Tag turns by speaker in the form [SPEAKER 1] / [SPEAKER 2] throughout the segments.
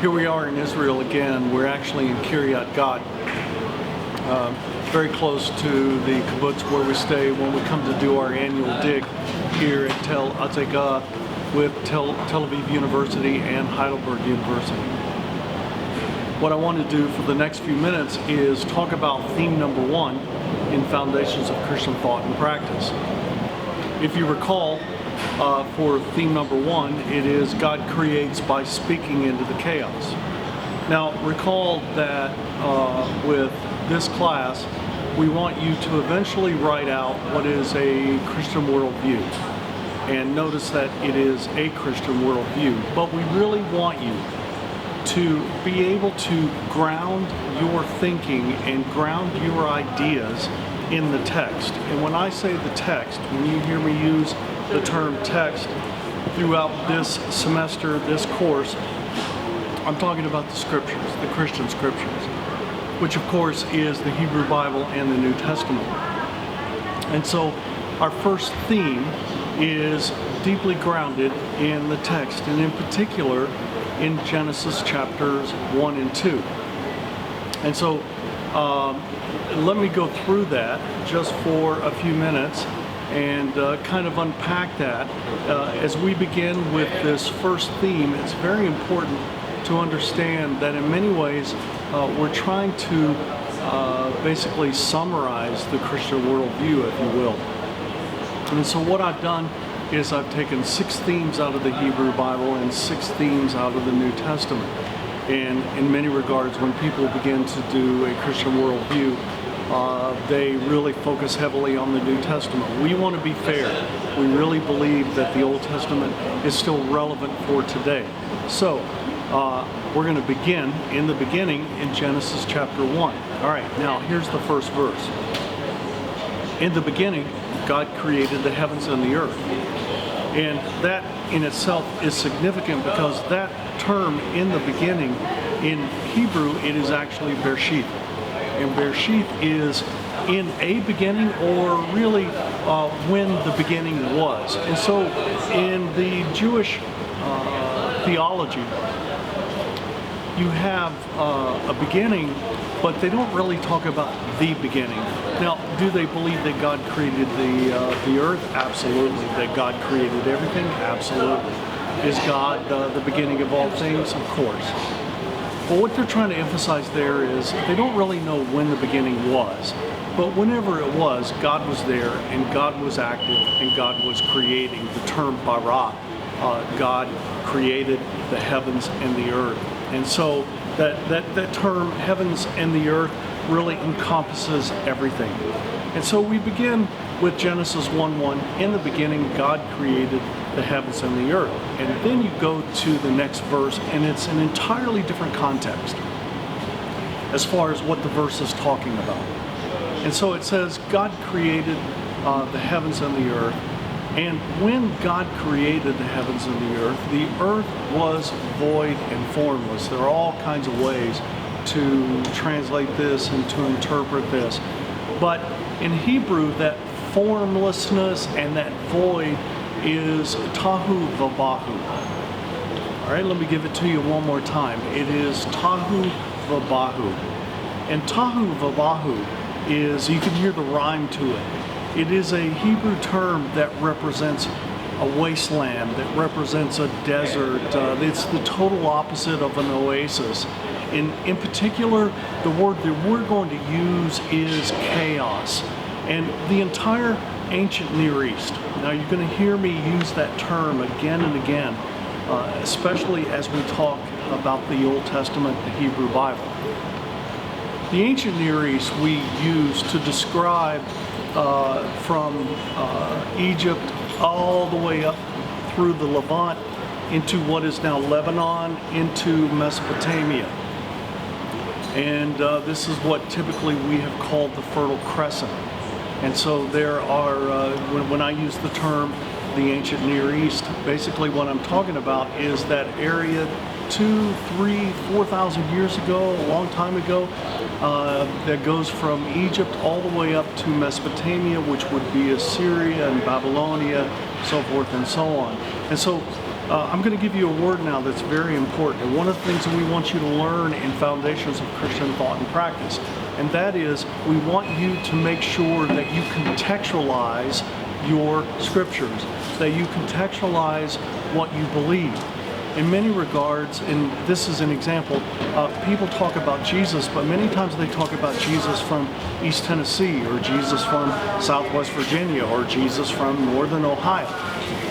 [SPEAKER 1] Here we are in Israel again. We're actually in Kiryat Gat, very close to the kibbutz where we stay when we come to do our annual dig here at Tel Azega with Tel Aviv University and Heidelberg University. What I want to do for the next few minutes is talk about theme number 1 in Foundations of Christian Thought and Practice. If you recall, for theme number 1, it is God creates by speaking into the chaos. Now, recall that with this class, we want you to eventually write out what is a Christian worldview. And notice that it is a Christian worldview, but we really want you to be able to ground your thinking and ground your ideas in the text. And when I say the text, when you hear me use the term text throughout this semester, this course, I'm talking about the scriptures, the Christian scriptures, which of course is the Hebrew Bible and the New Testament. And so our first theme is deeply grounded in the text, and in particular in Genesis chapters 1 and 2. And so let me go through that just for a few minutes and kind of unpack that. As we begin with this first theme, it's very important to understand that in many ways we're trying to basically summarize the Christian worldview, if you will. And so what I've done is I've taken 6 themes out of the Hebrew Bible and 6 themes out of the New Testament. And in many regards, when people begin to do a Christian worldview, they really focus heavily on the New Testament. We want to be fair. We really believe that the Old Testament is still relevant for today. So we're going to begin in the beginning in Genesis chapter 1. All right, now here's the first verse. In the beginning, God created the heavens and the earth. And that in itself is significant because that term in the beginning, in Hebrew, it is actually Bereshith. And Bereshith is in a beginning, or really when the beginning was. And so in the Jewish theology, you have a beginning, but they don't really talk about the beginning. Now, do they believe that God created the earth? Absolutely. That God created everything? Absolutely. Is God the beginning of all things? Of course. But what they're trying to emphasize there is they don't really know when the beginning was. But whenever it was, God was there, and God was active, and God was creating. The term bara, God created the heavens and the earth. And so that term, heavens and the earth, really encompasses everything. And so we begin with Genesis 1:1. In the beginning, God created the heavens and the earth. And then you go to the next verse, and it's an entirely different context as far as what the verse is talking about. And so it says, God created the heavens and the earth. And when God created the heavens and the earth was void and formless. There are all kinds of ways to translate this and to interpret this. But in Hebrew, that formlessness and that void is tahu vabahu. All right, let me give it to you one more time. It is tahu vabahu. And tahu vabahu is, you can hear the rhyme to it. It is a Hebrew term that represents a wasteland, that represents a desert. It's the total opposite of an oasis. In particular, the word that we're going to use is chaos. And the entire ancient Near East. Now you're going to hear me use that term again and again, especially as we talk about the Old Testament, the Hebrew Bible. The ancient Near East we use to describe from Egypt all the way up through the Levant into what is now Lebanon, into Mesopotamia. And this is what typically we have called the Fertile Crescent. And so there are, when I use the term the ancient Near East, basically what I'm talking about is that area 2, 3, 4,000 years ago, a long time ago, that goes from Egypt all the way up to Mesopotamia, which would be Assyria and Babylonia, so forth and so on. And so I'm going to give you a word now that's very important, and one of the things that we want you to learn in Foundations of Christian Thought and Practice, and that is we want you to make sure that you contextualize your scriptures, that you contextualize what you believe. In many regards, and this is an example, people talk about Jesus, but many times they talk about Jesus from East Tennessee, or Jesus from Southwest Virginia, or Jesus from Northern Ohio.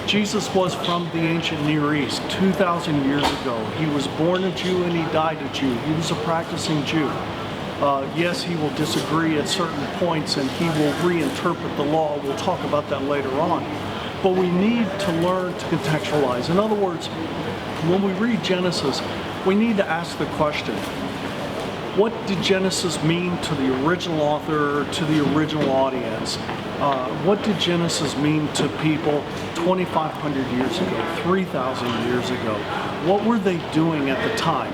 [SPEAKER 1] Jesus was from the ancient Near East 2,000 years ago. He was born a Jew and he died a Jew. He was a practicing Jew. Yes, he will disagree at certain points and he will reinterpret the law. We'll talk about that later on. But we need to learn to contextualize. In other words, when we read Genesis, we need to ask the question, what did Genesis mean to the original author, to the original audience? What did Genesis mean to people 2,500 years ago, 3,000 years ago? What were they doing at the time?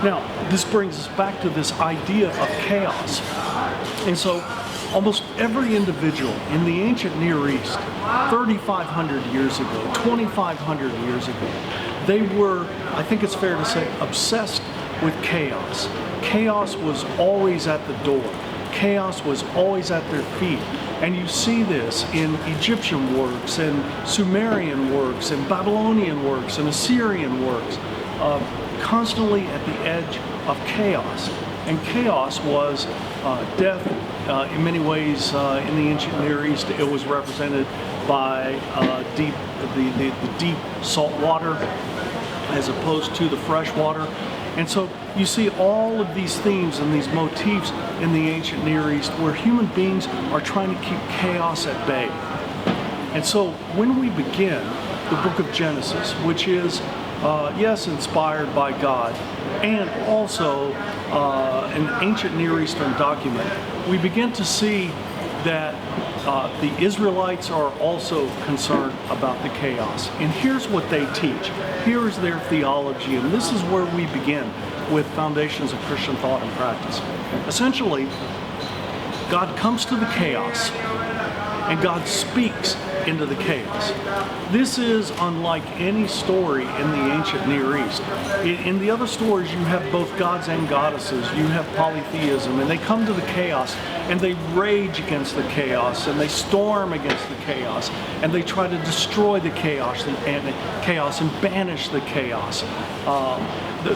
[SPEAKER 1] Now, this brings us back to this idea of chaos. And so, almost every individual in the ancient Near East, 3,500 years ago, 2,500 years ago, they were, I think it's fair to say, obsessed with chaos. Chaos was always at the door. Chaos was always at their feet. And you see this in Egyptian works and Sumerian works and Babylonian works and Assyrian works, constantly at the edge of chaos. And chaos was death. In many ways, in the ancient Near East, it was represented by the deep salt water as opposed to the fresh water. And so you see all of these themes and these motifs in the ancient Near East where human beings are trying to keep chaos at bay. And so when we begin the book of Genesis, which is, yes, inspired by God, and also an ancient Near Eastern document, we begin to see that the Israelites are also concerned about the chaos. And here's what they teach. Here is their theology, and this is where we begin with Foundations of Christian Thought and Practice. Essentially, God comes to the chaos, and God speaks into the chaos. This is unlike any story in the ancient Near East. In the other stories, you have both gods and goddesses. You have polytheism, and they come to the chaos, and they rage against the chaos, and they storm against the chaos, and they try to destroy the chaos and banish the chaos.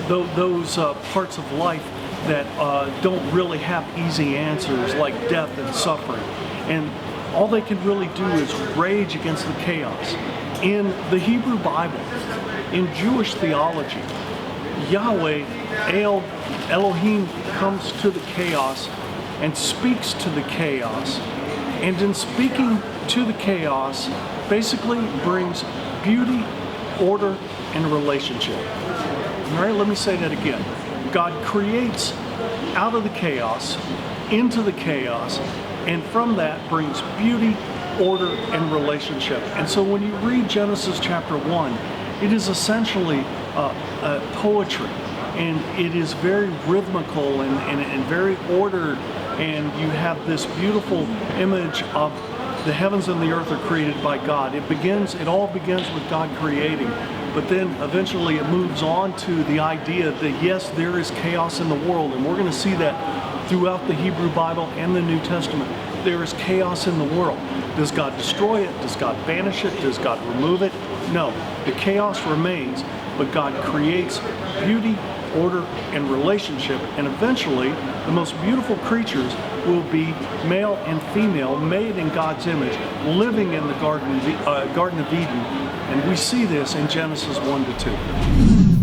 [SPEAKER 1] Those parts of life that don't really have easy answers, like death and suffering. And all they can really do is rage against the chaos. In the Hebrew Bible, in Jewish theology, Yahweh, Elohim, comes to the chaos and speaks to the chaos. And in speaking to the chaos, basically brings beauty, order, and relationship. All right, let me say that again. God creates out of the chaos, into the chaos, and from that brings beauty, order, and relationship. And so when you read Genesis chapter 1, it is essentially poetry. And it is very rhythmical and very ordered. And you have this beautiful image of the heavens and the earth are created by God. It all begins with God creating. But then eventually it moves on to the idea that yes, there is chaos in the world. And we're going to see that throughout the Hebrew Bible and the New Testament. There is chaos in the world. Does God destroy it? Does God banish it? Does God remove it? No. The chaos remains, but God creates beauty, order, and relationship. And eventually, the most beautiful creatures will be male and female, made in God's image, living in the Garden of Eden. And we see this in Genesis 1 to 2.